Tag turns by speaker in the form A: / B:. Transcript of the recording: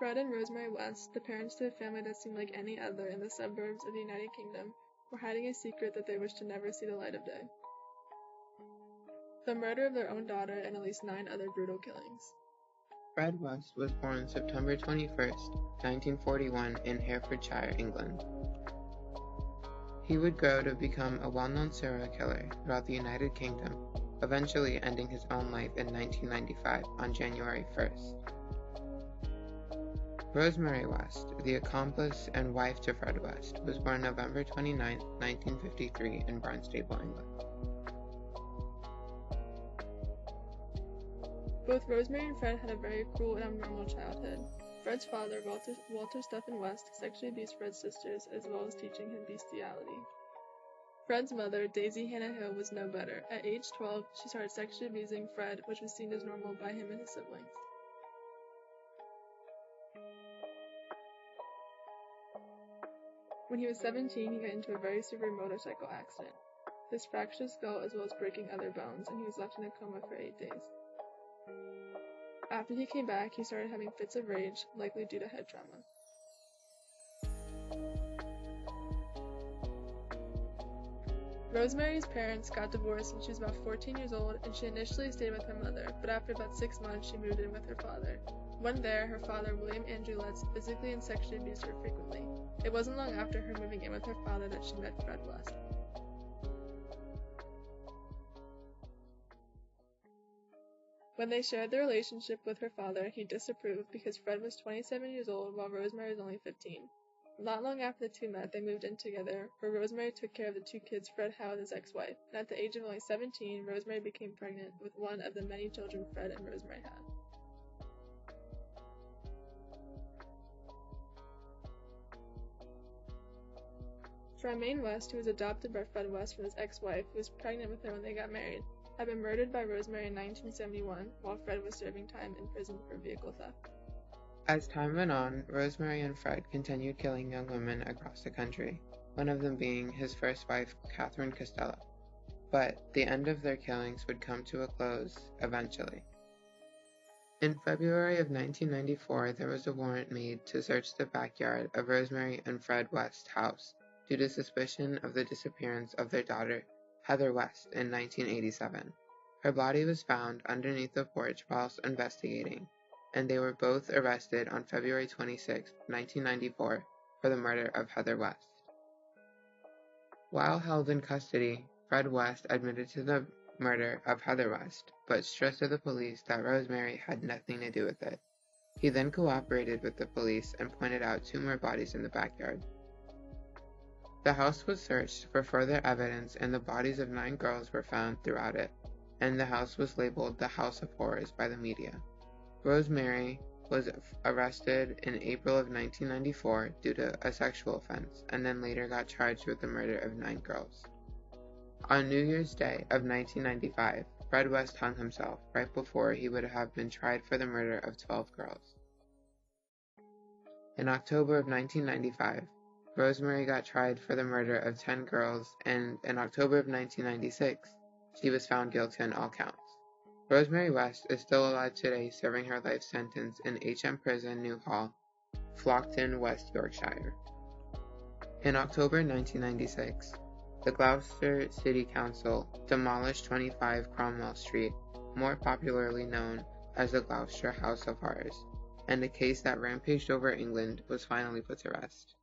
A: Fred and Rosemary West, the parents to a family that seemed like any other in the suburbs of the United Kingdom, were hiding a secret that they wished to never see the light of day. The murder of their own daughter and at least 9 other brutal killings.
B: Fred West was born September 21st, 1941 in Herefordshire, England. He would grow to become a well-known serial killer throughout the United Kingdom, eventually ending his own life in 1995 on January 1st. Rosemary West, the accomplice and wife to Fred West, was born November 29, 1953 in Barnstaple, England.
A: Both Rosemary and Fred had a very cruel and abnormal childhood. Fred's father, Walter Stephen West, sexually abused Fred's sisters, as well as teaching him bestiality. Fred's mother, Daisy Hannah Hill, was no better. At age 12, she started sexually abusing Fred, which was seen as normal by him and his siblings. When he was 17, he got into a very severe motorcycle accident. This fractured his skull as well as breaking other bones, and he was left in a coma for 8 days. After he came back, he started having fits of rage, likely due to head trauma. Rosemary's parents got divorced when she was about 14 years old, and she initially stayed with her mother, but after about 6 months, she moved in with her father. When there, her father, William Andrew Lutz, physically and sexually abused her frequently. It wasn't long after her moving in with her father that she met Fred West. When they shared their relationship with her father, he disapproved because Fred was 27 years old while Rosemary was only 15. Not long after the two met, they moved in together, where Rosemary took care of the 2 kids Fred had with his ex-wife, and at the age of only 17, Rosemary became pregnant with one of the many children Fred and Rosemary had. Tremaine West, who was adopted by Fred West from his ex-wife, who was pregnant with her when they got married, had been murdered by Rosemary in 1971 while Fred was serving time in prison for vehicle theft.
B: As time went on, Rosemary and Fred continued killing young women across the country, one of them being his first wife, Catherine Costello. But the end of their killings would come to a close eventually. In February of 1994, there was a warrant made to search the backyard of Rosemary and Fred West's house due to suspicion of the disappearance of their daughter, Heather West, in 1987. Her body was found underneath the porch whilst investigating, and they were both arrested on February 26, 1994, for the murder of Heather West. While held in custody, Fred West admitted to the murder of Heather West, but stressed to the police that Rosemary had nothing to do with it. He then cooperated with the police and pointed out 2 more bodies in the backyard. The house was searched for further evidence, and the bodies of 9 girls were found throughout it, and the house was labeled the House of Horrors by the media. Rosemary was arrested in April of 1994 due to a sexual offense, and then later got charged with the murder of 9 girls. On New Year's Day of 1995, Fred West hung himself right before he would have been tried for the murder of 12 girls. In October of 1995, Rosemary got tried for the murder of 10 girls, and in October of 1996, she was found guilty on all counts. Rosemary West is still alive today, serving her life sentence in HM Prison New Hall, Flockton, West Yorkshire. In October 1996, the Gloucester City Council demolished 25 Cromwell Street, more popularly known as the Gloucester House of Horrors, and a case that rampaged over England was finally put to rest.